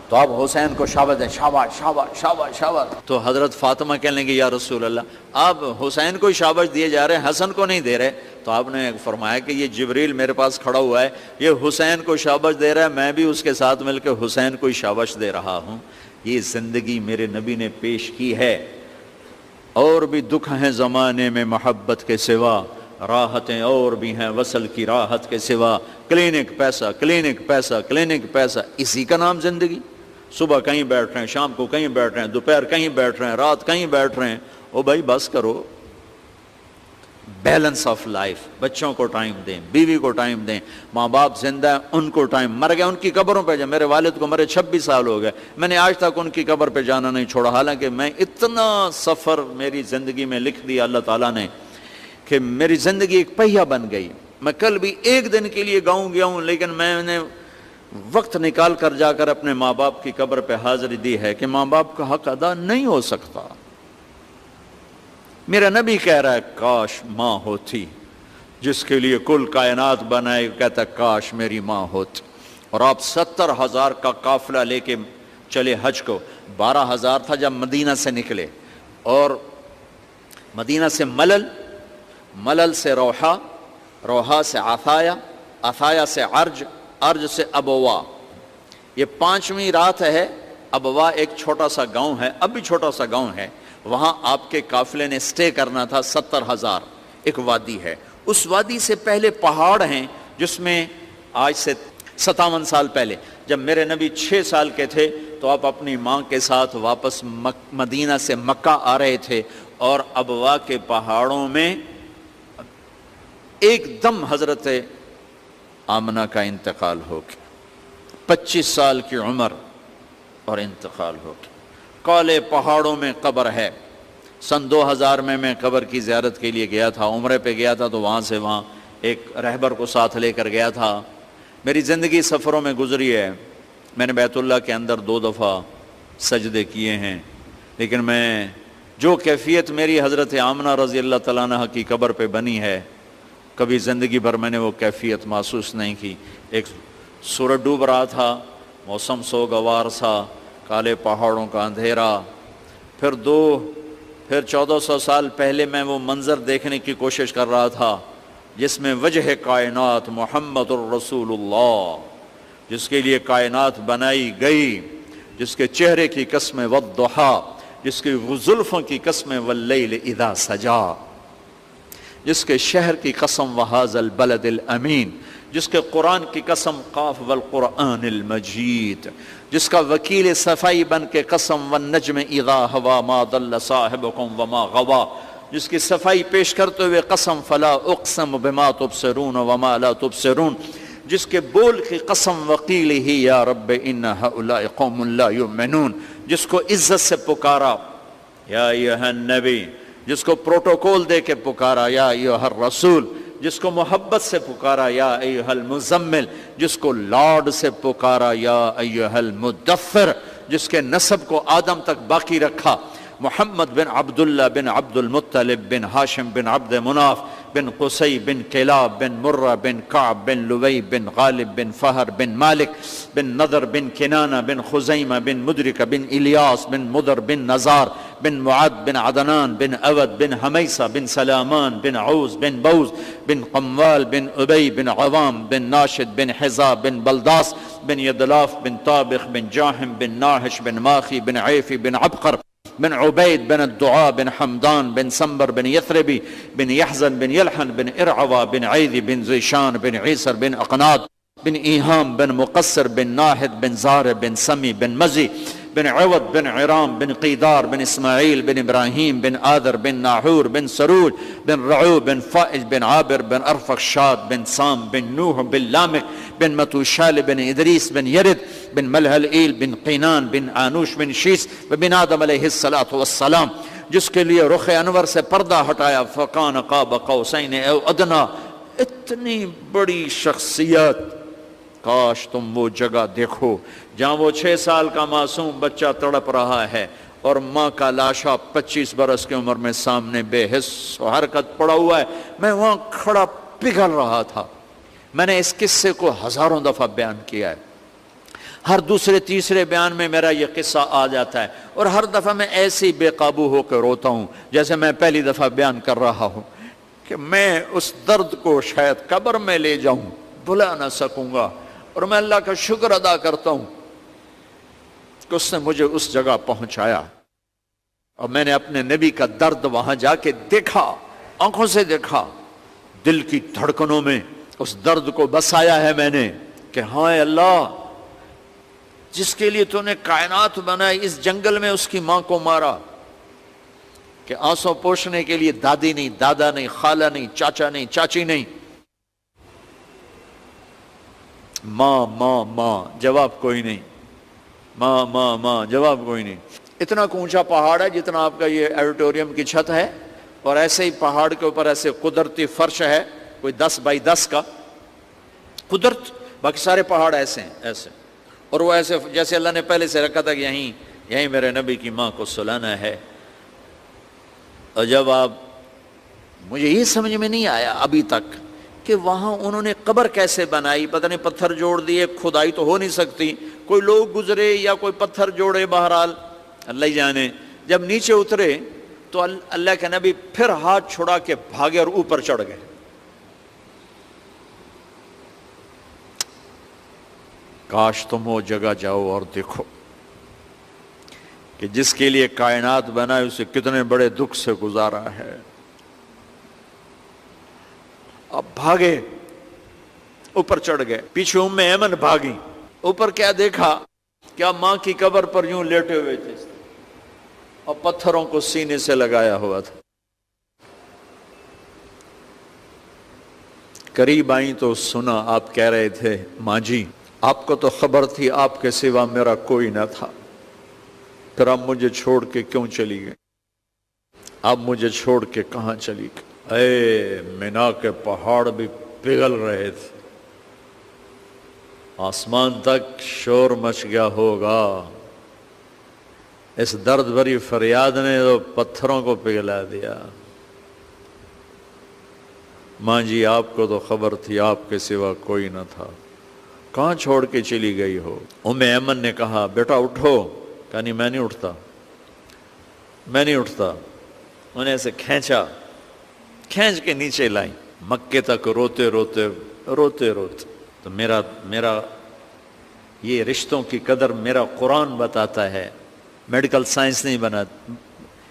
تو آپ حسین کو شاباش دیں، شاباش شاباش شاباش شاباش. تو حضرت فاطمہ کہنے لگے یا رسول اللہ آپ حسین کو شاباش دیے جا رہے ہیں، حسن کو نہیں دے رہے. تو آپ نے فرمایا کہ یہ جبریل میرے پاس کھڑا ہوا ہے، یہ حسین کو شاباش دے رہا ہے، میں بھی اس کے ساتھ مل کے حسین کو شاباش دے رہا ہوں. یہ زندگی میرے نبی نے پیش کی ہے. اور بھی دکھ ہیں زمانے میں محبت کے سوا، راحتیں اور بھی ہیں وصل کی راحت کے سوا، کلینک پیسہ، کلینک پیسہ، کلینک پیسہ، اسی کا نام زندگی؟ صبح کہیں بیٹھ رہے ہیں، شام کو کہیں بیٹھ رہے ہیں، دوپہر کہیں بیٹھ رہے ہیں، رات کہیں بیٹھ رہے ہیں۔ او بھائی بس کرو، بیلنس آف لائف، بچوں کو ٹائم دیں، بیوی کو ٹائم دیں، ماں باپ زندہ ہیں ان کو ٹائم، مر گئے ان کی قبروں پہ جائیں۔ میرے والد کو مرے 26 سال ہو گئے، میں نے آج تک ان کی قبر پہ جانا نہیں چھوڑا، حالانکہ میں اتنا سفر میری زندگی میں لکھ دیا اللہ تعالیٰ نے کہ میری زندگی ایک پہیہ بن گئی۔ میں کل بھی ایک دن کے لیے گاؤں گیا ہوں، لیکن میں نے وقت نکال کر جا کر اپنے ماں باپ کی قبر پہ حاضری دی ہے کہ ماں باپ کا حق ادا نہیں ہو سکتا۔ میرا نبی کہہ رہا ہے کاش ماں ہوتی جس کے لیے کل کائنات بنائے، کہتا ہے کاش میری ماں ہوتی۔ اور آپ 70,000 کا قافلہ لے کے چلے حج کو، 12,000 تھا جب مدینہ سے نکلے، اور مدینہ سے ملل سے روحا، روحا سے عطایا، عطایا سے عرج سے ابوا، یہ 5ویں رات ہے۔ ابوا ایک چھوٹا سا گاؤں ہے، اب بھی چھوٹا سا گاؤں ہے، وہاں آپ کے قافلے نے سٹے کرنا تھا۔ 70,000 ایک وادی ہے، اس وادی سے پہلے پہاڑ ہیں جس میں آج سے 57 سال پہلے جب میرے نبی 6 سال کے تھے تو آپ اپنی ماں کے ساتھ واپس مدینہ سے مکہ آ رہے تھے، اور ابوا کے پہاڑوں میں ایک دم حضرت آمنہ کا انتقال ہو گیا، 25 سال کی عمر اور انتقال ہو گیا۔ کالے پہاڑوں میں قبر ہے۔ سن 2000 میں قبر کی زیارت کے لیے گیا تھا، عمرے پہ گیا تھا، تو وہاں ایک رہبر کو ساتھ لے کر گیا تھا۔ میری زندگی سفروں میں گزری ہے، میں نے بیت اللہ کے اندر 2 دفعہ سجدے کیے ہیں، لیکن میں جو کیفیت میری حضرت آمنہ رضی اللہ تعالیٰ عنہ کی قبر پہ بنی ہے، کبھی زندگی بھر میں نے وہ کیفیت محسوس نہیں کی۔ ایک سورج ڈوب رہا تھا، موسم سوگوار سا، کالے پہاڑوں کا اندھیرا، پھر 1400 سال پہلے میں وہ منظر دیکھنے کی کوشش کر رہا تھا جس میں وجہ کائنات محمد الرسول اللہ، جس کے لیے کائنات بنائی گئی، جس کے چہرے کی قسم والضحیٰ، جس کی زلفوں کی قسم واللیل اذا سجا، جس کے شہر کی قسم وہذا البلد الامین، جس کے قرآن کی قسم قاف والقرآن المجید، جس کا وکیل صفائی بن کے قسم والنجم اذا ہوا ما ضل صاحبکم وما غوا، جس کی صفائی پیش کرتے ہوئے قسم فلا اقسم بما تبصرون وما لا تبصرون، جس کے بول کی قسم وقیل ہی یا رب ان ہؤلاء قوم لا یؤمنون، جس کو عزت سے پکارا یا ایھا النبی، جس کو پروٹوکول دے کے پکارا یا ایھا الرسول، جس کو محبت سے پکارا یا ایھا المزمل، جس کو لاڈ سے پکارا یا ایھا المدثر، جس کے نسب کو آدم تک باقی رکھا، محمد بن عبداللہ بن عبد المطلب بن ہاشم بن عبد مناف بن قصی بن کلاب بن مرہ بن کعب بن لوی بن غالب بن فہر بن مالک بن نضر بن کنانہ بن خزیمہ بن مدرکہ بن الیاس بن مدر بن نزار بن معد بن عدنان بن اود بن حمیسہ بن سلامان بن عوز بن بوز بن قموال بن ابی بن عوام بن ناشد بن حزاب بن بلداس بن یدلاف بن طابخ بن جاہم بن ناحش بن ماخی بن عیفی بن عبقر بن عبید بن الدعاء بن حمدان بن سنبر بن یثربی بن یحزن بن یلحن بن ارعوا بن عیدی بن زیشان بن عیسر بن اقناد بن ایہام بن مقصر بن ناحد بن زار بن سمی بن مزی بن عوض بن عرام بن قیدار بن اسماعیل بن ابراہیم بن آدر بن ناحور بن سروج بن رعو بن فائج بن عابر بن ارفخشاد بن سام بن نوح بن لامک بن متوشال بن ادریس بن یرد بن ملحلئیل بن قینان بن آنوش بن شیس بن آدم علیہ السلام، جس کے لیے رخ انور سے پردہ ہٹایا فکان قاب قوسین او ادنا۔ اتنی بڑی شخصیت، کاش تم وہ جگہ دیکھو جہاں وہ 6 سال کا معصوم بچہ تڑپ رہا ہے اور ماں کا لاشا 25 برس کی عمر میں سامنے بے حس و حرکت پڑا ہوا ہے۔ میں وہاں کھڑا پگھل رہا تھا۔ میں نے اس قصے کو ہزاروں دفعہ بیان کیا ہے، ہر دوسرے تیسرے بیان میں میرا یہ قصہ آ جاتا ہے، اور ہر دفعہ میں ایسے ہی بے قابو ہو کے روتا ہوں جیسے میں پہلی دفعہ بیان کر رہا ہوں کہ میں اس درد کو شاید قبر میں لے جاؤں، بھلا نہ سکوں گا۔ اور میں اللہ کا شکر ادا کرتا ہوں کہ اس نے مجھے اس جگہ پہنچایا، اور میں نے اپنے نبی کا درد وہاں جا کے دیکھا، آنکھوں سے دیکھا۔ دل کی دھڑکنوں میں اس درد کو بسایا ہے میں نے کہ ہاں اللہ، جس کے لیے تو نے کائنات بنائی، اس جنگل میں اس کی ماں کو مارا کہ آنسوں پوچھنے کے لیے دادی نہیں، دادا نہیں، خالہ نہیں، چاچا نہیں، چاچی نہیں، ماں ماں ماں، جواب کوئی نہیں، ماں ماں ماں، جواب کوئی نہیں۔ اتنا اونچا پہاڑ ہے جتنا آپ کا یہ ایڈیٹوریم کی چھت ہے، اور ایسے ہی پہاڑ کے اوپر ایسے قدرتی فرش ہے کوئی 10x10 کا قدرت، باقی سارے پہاڑ ایسے ہیں ایسے، اور وہ ایسے جیسے اللہ نے پہلے سے رکھا تھا کہ یہیں میرے نبی کی ماں کو سلانا ہے۔ اور جب آپ، مجھے یہ سمجھ میں نہیں آیا ابھی تک کہ وہاں انہوں نے قبر کیسے بنائی، پتہ نہیں پتھر جوڑ دیے، کھدائی تو ہو نہیں سکتی، کوئی لوگ گزرے یا کوئی پتھر جوڑے، بہرحال اللہ ہی جانے۔ جب نیچے اترے تو اللہ کے نبی پھر ہاتھ چھڑا کے بھاگے اور اوپر چڑھ گئے۔ کاش تم وہ جگہ جاؤ اور دیکھو کہ جس کے لیے کائنات بنائے اسے کتنے بڑے دکھ سے گزارا ہے۔ اب بھاگے، اوپر چڑھ گئے، پیچھے ام ایمن بھاگی، اوپر کیا دیکھا، کیا ماں کی قبر پر یوں لیٹے ہوئے تھے اور پتھروں کو سینے سے لگایا ہوا تھا۔ قریب آئیں تو سنا آپ کہہ رہے تھے، ماں جی آپ کو تو خبر تھی آپ کے سوا میرا کوئی نہ تھا، پھر آپ مجھے چھوڑ کے کیوں چلی گئے؟ آپ مجھے چھوڑ کے کہاں چلی گئی؟ اے مینا کے پہاڑ بھی پگھل رہے تھے، آسمان تک شور مچ گیا ہوگا، اس درد بھری فریاد نے تو پتھروں کو پگھلا دیا۔ ماں جی آپ کو تو خبر تھی آپ کے سوا کوئی نہ تھا، کہاں چھوڑ کے چلی گئی ہو؟ ام ایمن نے کہا بیٹا اٹھو، کہا نہیں میں نہیں اٹھتا، میں نہیں اٹھتا۔ انہیں ایسے کھینچ کے نیچے لائیں، مکے تک روتے روتے روتے روتے۔ تو میرا یہ رشتوں کی قدر میرا قرآن بتاتا ہے، میڈیکل سائنس نہیں بنا،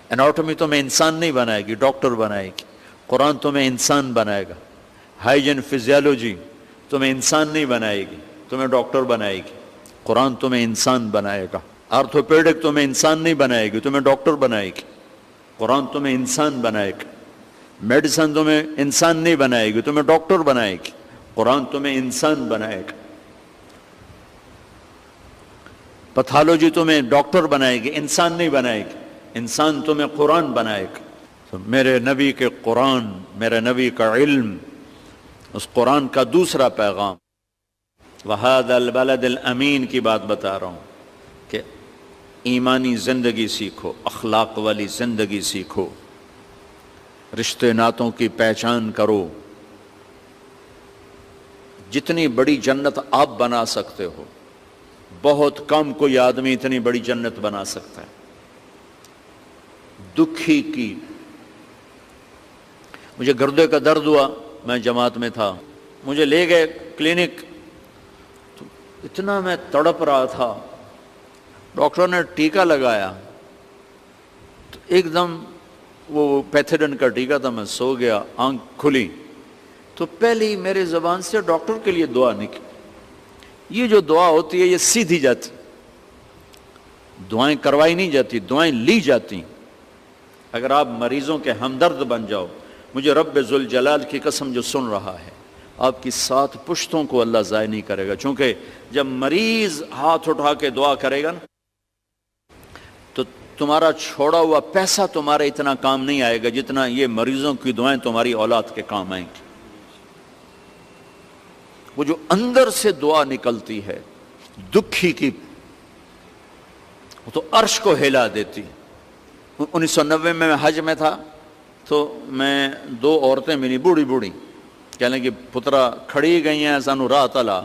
اناٹومی تمہیں انسان نہیں بنائے گی، ڈاکٹر بنائے گی، قرآن تمہیں انسان بنائے گا۔ ہائیجن فزیالوجی تمہیں انسان نہیں بنائے گی، تمہیں ڈاکٹر بنائے گی، قرآن تمہیں انسان بنائے گا۔ آرتھوپیڈک تمہیں انسان نہیں بنائے گی، تمہیں ڈاکٹر بنائے گی، قرآن تمہیں انسان بنائے گا۔ میڈیسن تمہیں انسان نہیں بنائے گی، تمہیں ڈاکٹر بنائے گی، قرآن تمہیں انسان بنائے گا۔ پیتھالوجی تمہیں ڈاکٹر بنائے گی، انسان نہیں بنائے گی، انسان تمہیں قرآن بنائے گا۔ تو میرے نبی کے قرآن، میرے نبی کا علم، اس قرآن کا دوسرا پیغام، وَهَذَا الْبَلَدِ الْأَمِينَ کی بات بتا رہا ہوں کہ ایمانی زندگی سیکھو، اخلاق والی زندگی سیکھو، رشتے ناتوں کی پہچان کرو۔ جتنی بڑی جنت آپ بنا سکتے ہو، بہت کم کوئی آدمی اتنی بڑی جنت بنا سکتا ہے۔ دکھی کی، مجھے گردے کا درد ہوا، میں جماعت میں تھا، مجھے لے گئے کلینک، تو اتنا میں تڑپ رہا تھا، ڈاکٹر نے ٹیکہ لگایا تو ایک دم وہ پیتھیڈن کا ٹیکہ تھا، میں سو گیا، آنکھ کھلی تو پہلی میرے زبان سے ڈاکٹر کے لیے دعا نکلی۔ یہ جو دعا ہوتی ہے یہ سیدھی جاتی، دعائیں کروائی نہیں جاتی، دعائیں لی جاتی۔ اگر آپ مریضوں کے ہمدرد بن جاؤ، مجھے رب ذوالجلال کی قسم جو سن رہا ہے، آپ کی 7 پشتوں کو اللہ ضائع نہیں کرے گا، چونکہ جب مریض ہاتھ اٹھا کے دعا کرے گا نا تو تمہارا چھوڑا ہوا پیسہ تمہارا اتنا کام نہیں آئے گا جتنا یہ مریضوں کی دعائیں تمہاری اولاد کے کام آئیں گی۔ وہ جو اندر سے دعا نکلتی ہے دکھی کی، وہ تو عرش کو ہلا دیتی۔ 1990 میں حج میں تھا تو میں 2 عورتیں ملی، بوڑھی بوڑھی، کہنے کہ پترا کھڑی گئی ہیں سانو راہ تلا۔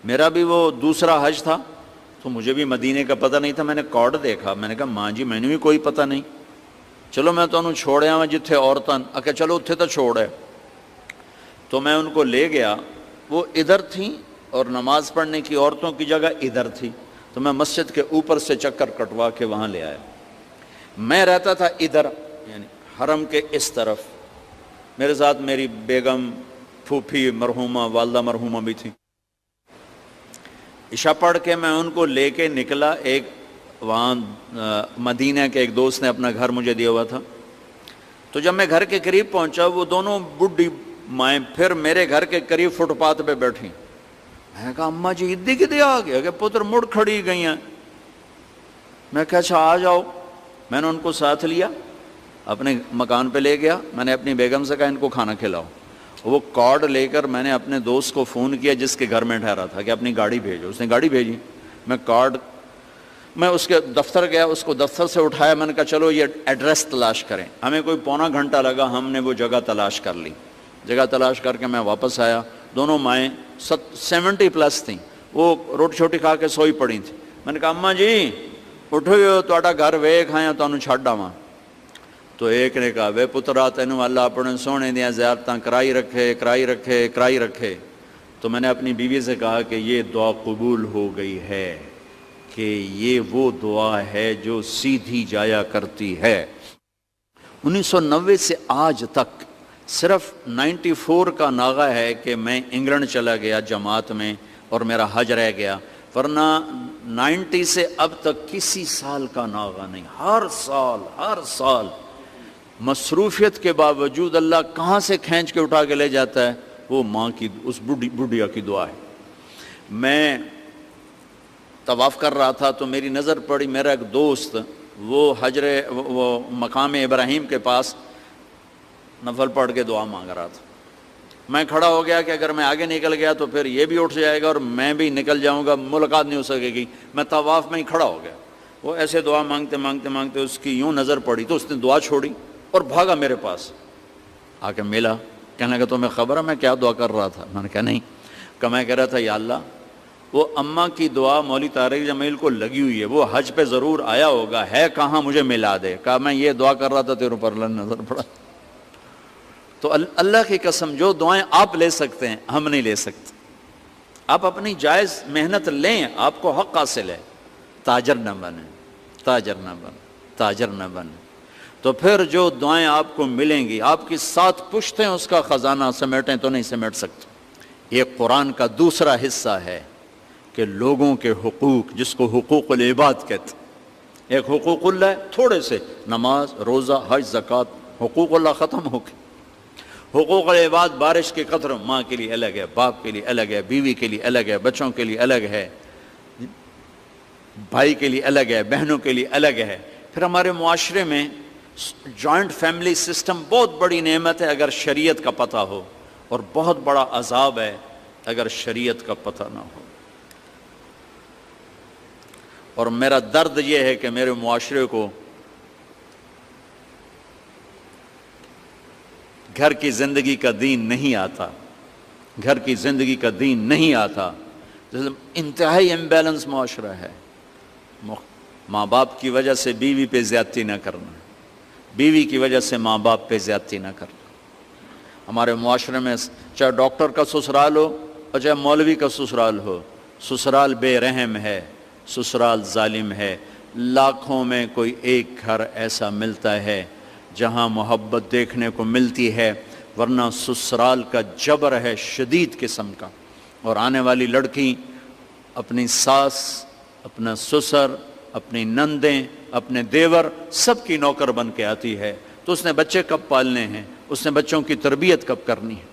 میرا بھی وہ دوسرا حج تھا تو مجھے بھی مدینے کا پتہ نہیں تھا، میں نے کارڈ دیکھا، میں نے کہا ماں جی میں نے بھی کوئی پتہ نہیں، چلو میں تو انہوں چھوڑیا ہوں جتھے عورتاں، کہ چلو اتھے تو چھوڑے۔ تو میں ان کو لے گیا، وہ ادھر تھیں اور نماز پڑھنے کی عورتوں کی جگہ ادھر تھی، تو میں مسجد کے اوپر سے چکر کٹوا کے وہاں لے آیا۔ میں رہتا تھا ادھر، یعنی حرم کے اس طرف، میرے ساتھ میری بیگم پھوپھی مرحومہ، والدہ مرحومہ بھی تھیں. عشاء پڑھ کے میں ان کو لے کے نکلا. ایک وہاں مدینہ کے ایک دوست نے اپنا گھر مجھے دیا ہوا تھا. تو جب میں گھر کے قریب پہنچا وہ دونوں بڈھی مائیں پھر میرے گھر کے قریب فٹ پاتھ پہ بیٹھی. میں نے کہا اماں جی ادھی کدے آ گیا کہ پتر مڑ کھڑی گئی ہیں. میں کہا اچھا آ جاؤ. میں نے ان کو ساتھ لیا، اپنے مکان پہ لے گیا. میں نے اپنی بیگم سے کہا ان کو کھانا کھلاؤ. وہ کارڈ لے کر میں نے اپنے دوست کو فون کیا جس کے گھر میں ٹھہرا تھا کہ اپنی گاڑی بھیجو. اس نے گاڑی بھیجی. میں اس کے دفتر گیا، اس کو دفتر سے اٹھایا. میں نے کہا چلو یہ ایڈریس تلاش کریں. ہمیں کوئی پونا گھنٹہ لگا. ہم نے وہ جگہ تلاش کر لی. جگہ تلاش کر کے میں واپس آیا. دونوں مائیں 70+ تھیں. وہ روٹی چھوٹی کھا کے سوئی پڑی تھیں. میں نے کہا اماں جی اٹھو تہاڈا گھر ویکھ آیا تانوں چھڈ آواں. تو ایک نے کہا وے پترا تینوں اللہ اپنے سونے دیاں زیارتاں کرائی رکھے. تو میں نے اپنی بیوی سے کہا کہ یہ دعا قبول ہو گئی ہے، کہ یہ وہ دعا ہے جو سیدھی جایا کرتی ہے. 1990 سے آج تک صرف 94 کا ناغہ ہے کہ میں انگلینڈ چلا گیا جماعت میں اور میرا حج رہ گیا، ورنہ 90 سے اب تک کسی سال کا ناغہ نہیں. ہر سال مصروفیت کے باوجود اللہ کہاں سے کھینچ کے اٹھا کے لے جاتا ہے، وہ ماں کی اس بڈھیا کی دعا ہے. میں طواف کر رہا تھا تو میری نظر پڑی، میرا ایک دوست وہ مقام ابراہیم کے پاس نفل پڑھ کے دعا مانگ رہا تھا. میں کھڑا ہو گیا کہ اگر میں آگے نکل گیا تو پھر یہ بھی اٹھ جائے گا اور میں بھی نکل جاؤں گا، ملاقات نہیں ہو سکے گی. میں طواف میں ہی کھڑا ہو گیا. وہ ایسے دعا مانگتے اس کی یوں نظر پڑی تو اس نے دعا چھوڑی اور بھاگا میرے پاس آ کے ملا. کہنے لگا تمہیں خبر ہے میں کیا دعا کر رہا تھا؟ میں نے کہا نہیں. کہ میں کہہ رہا تھا یا اللہ وہ اماں کی دعا مولوی طارق جمیل کو لگی ہوئی ہے، وہ حج پہ ضرور آیا ہوگا، ہے کہاں مجھے ملا دے. کہا میں یہ دعا کر رہا تھا تیرے اوپر اللہ نظر پڑا. تو اللہ کی قسم جو دعائیں آپ لے سکتے ہیں ہم نہیں لے سکتے. آپ اپنی جائز محنت لیں، آپ کو حق حاصل ہے. تاجر نہ بنیں تو پھر جو دعائیں آپ کو ملیں گی آپ کی 7 پشتیں اس کا خزانہ سمیٹیں تو نہیں سمیٹ سکتے. یہ قرآن کا دوسرا حصہ ہے کہ لوگوں کے حقوق، جس کو حقوق العباد کہتے ہیں. ایک حقوق اللہ ہے تھوڑے سے، نماز، روزہ، حج، زکوٰۃ. حقوق اللہ ختم ہو گئے. حقوق العباد بارش کے قطر ماں کے لیے الگ ہے، باپ کے لیے الگ ہے، بیوی کے لیے الگ ہے، بچوں کے لیے الگ ہے، بھائی کے لیے الگ ہے، بہنوں کے لیے الگ ہے. پھر ہمارے معاشرے میں جوائنٹ فیملی سسٹم بہت بڑی نعمت ہے اگر شریعت کا پتہ ہو، اور بہت بڑا عذاب ہے اگر شریعت کا پتہ نہ ہو. اور میرا درد یہ ہے کہ میرے معاشرے کو گھر کی زندگی کا دین نہیں آتا. انتہائی امبیلنس معاشرہ ہے. ماں باپ کی وجہ سے بیوی پہ زیادتی نہ کرنا، بیوی کی وجہ سے ماں باپ پہ زیادتی نہ کرنا. ہمارے معاشرے میں چاہے ڈاکٹر کا سسرال ہو اور چاہے مولوی کا سسرال ہو، سسرال بے رحم ہے، سسرال ظالم ہے. لاکھوں میں کوئی ایک گھر ایسا ملتا ہے جہاں محبت دیکھنے کو ملتی ہے، ورنہ سسرال کا جبر ہے شدید قسم کا. اور آنے والی لڑکی اپنی ساس، اپنا سسر، اپنی نندیں، اپنے دیور سب کی نوکر بن کے آتی ہے. تو اس نے بچے کب پالنے ہیں، اس نے بچوں کی تربیت کب کرنی ہے.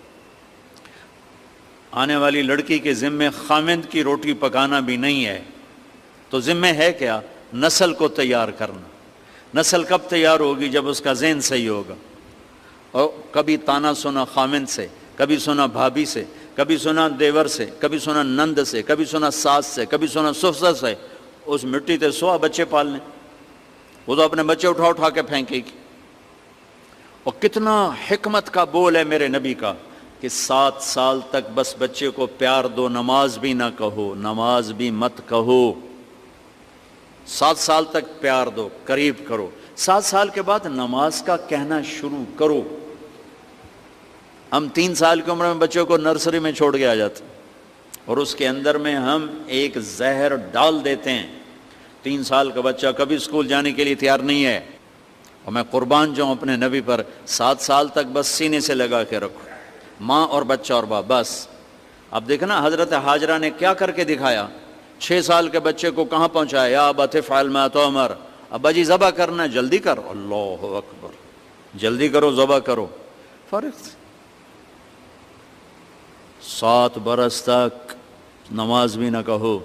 آنے والی لڑکی کے ذمے خامند کی روٹی پکانا بھی نہیں ہے، تو ذمہ ہے کیا؟ نسل کو تیار کرنا. نسل کب تیار ہوگی؟ جب اس کا ذہن صحیح ہوگا. اور کبھی تانا سنا خامند سے، کبھی سنا بھابھی سے، کبھی سنا دیور سے، کبھی سنا نند سے، کبھی سنا ساس سے، کبھی سنا سسر سے. اس مٹی تے سوا بچے پالنے، وہ تو اپنے بچے اٹھا کے پھینکے گی. اور کتنا حکمت کا بول ہے میرے نبی کا کہ 7 سال تک بس بچے کو پیار دو، نماز بھی نہ کہو، نماز بھی مت کہو. 7 سال تک پیار دو، قریب کرو. 7 سال کے بعد نماز کا کہنا شروع کرو. ہم 3 سال کی عمر میں بچوں کو نرسری میں چھوڑ کے آ جاتے اور اس کے اندر میں ہم ایک زہر ڈال دیتے ہیں. 3 سال کا بچہ کبھی اسکول جانے کے لیے تیار نہیں ہے. اور میں قربان جاؤں اپنے نبی پر، 7 سال تک بس سینے سے لگا کے رکھو. ماں اور بچہ اور باپ بس. اب دیکھنا نا حضرت حاجرہ نے کیا کر کے دکھایا. 6 سال کے بچے کو کہاں پہنچایا؟ یا ابت افعل ما تؤمر، ابا جی ذبح کرنا ہے، جلدی کر. اللہ اکبر، جلدی کرو ذبح کرو. فرق 7 برس تک نماز بھی نہ کہو،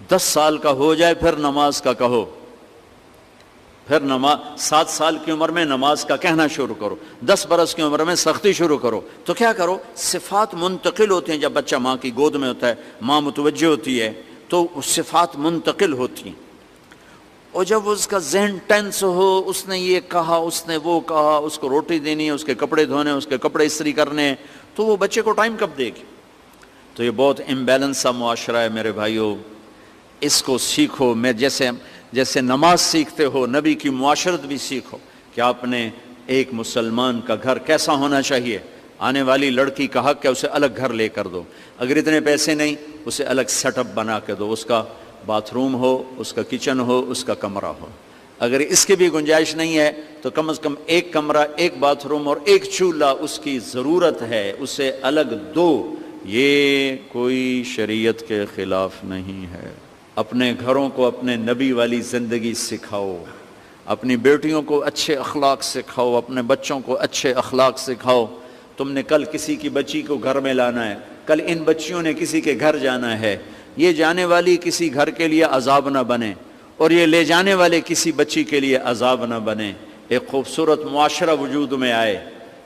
10 سال کا ہو جائے پھر نماز کا کہو، پھر نماز 7 سال کی عمر میں نماز کا کہنا شروع کرو، 10 برس کی عمر میں سختی شروع کرو. تو کیا کرو، صفات منتقل ہوتی ہیں. جب بچہ ماں کی گود میں ہوتا ہے، ماں متوجہ ہوتی ہے تو صفات منتقل ہوتی ہیں. اور جب اس کا ذہن ٹینس ہو، اس نے یہ کہا، اس نے وہ کہا، اس کو روٹی دینی ہے، اس کے کپڑے دھونے، اس کے کپڑے استری کرنے ہیں، تو وہ بچے کو ٹائم کب دے گی؟ تو یہ بہت امبیلنس سا معاشرہ ہے میرے بھائیو. اس کو سیکھو. میں جیسے نماز سیکھتے ہو، نبی کی معاشرت بھی سیکھو کہ آپ نے ایک مسلمان کا گھر کیسا ہونا چاہیے. آنے والی لڑکی کا حق ہے اسے الگ گھر لے کر دو. اگر اتنے پیسے نہیں، اسے الگ سیٹ اپ بنا کے دو. اس کا باتھ روم ہو، اس کا کچن ہو، اس کا کمرہ ہو. اگر اس کی بھی گنجائش نہیں ہے تو کم از کم ایک کمرہ، ایک باتھ روم اور ایک چولہا اس کی ضرورت ہے، اسے الگ دو. یہ کوئی شریعت کے خلاف نہیں ہے. اپنے گھروں کو اپنے نبی والی زندگی سکھاؤ، اپنی بیٹیوں کو اچھے اخلاق سکھاؤ، اپنے بچوں کو اچھے اخلاق سکھاؤ. تم نے کل کسی کی بچی کو گھر میں لانا ہے، کل ان بچیوں نے کسی کے گھر جانا ہے. یہ جانے والی کسی گھر کے لیے عذاب نہ بنے، اور یہ لے جانے والے کسی بچی کے لیے عذاب نہ بنے. ایک خوبصورت معاشرہ وجود میں آئے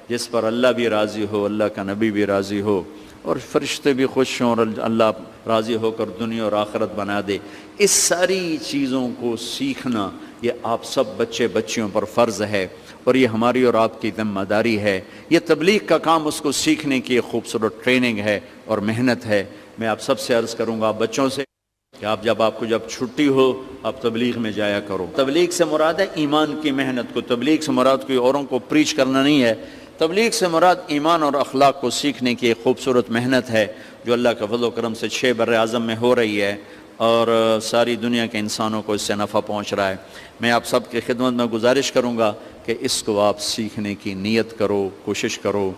جس پر اللہ بھی راضی ہو، اللہ کا نبی بھی راضی ہو، اور فرشتے بھی خوش ہوں، اور اللہ راضی ہو کر دنیا اور آخرت بنا دے. اس ساری چیزوں کو سیکھنا یہ آپ سب بچے بچیوں پر فرض ہے، اور یہ ہماری اور آپ کی ذمہ داری ہے. یہ تبلیغ کا کام اس کو سیکھنے کی ایک خوبصورت ٹریننگ ہے اور محنت ہے. میں آپ سب سے عرض کروں گا، آپ بچوں سے، کہ آپ کو جب چھٹی ہو آپ تبلیغ میں جایا کرو. تبلیغ سے مراد ہے ایمان کی محنت کو. تبلیغ سے مراد کوئی اوروں کو پریچ کرنا نہیں ہے. تبلیغ سے مراد ایمان اور اخلاق کو سیکھنے کی ایک خوبصورت محنت ہے جو اللہ کا فضل و کرم سے 6 بر اعظم میں ہو رہی ہے، اور ساری دنیا کے انسانوں کو اس سے نفع پہنچ رہا ہے. میں آپ سب کی خدمت میں گزارش کروں گا کہ اس کو آپ سیکھنے کی نیت کرو، کوشش کرو.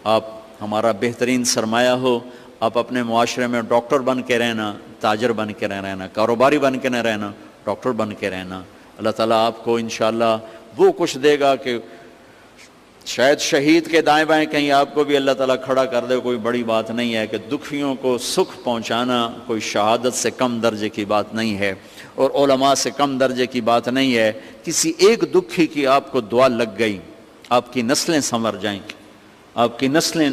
آپ ہمارا بہترین سرمایہ ہو. آپ اپنے معاشرے میں ڈاکٹر بن کے رہنا، تاجر بن کے رہنا، کاروباری بن کے نہ رہنا، ڈاکٹر بن کے رہنا. اللہ تعالیٰ آپ کو انشاءاللہ وہ کچھ دے گا کہ شاید شہید کے دائیں بائیں کہیں آپ کو بھی اللہ تعالیٰ کھڑا کر دے. کوئی بڑی بات نہیں ہے کہ دکھیوں کو سکھ پہنچانا کوئی شہادت سے کم درجے کی بات نہیں ہے، اور علماء سے کم درجے کی بات نہیں ہے. کسی ایک دکھی کی آپ کو دعا لگ گئی، آپ کی نسلیں سنور جائیں، آپ کی نسلیں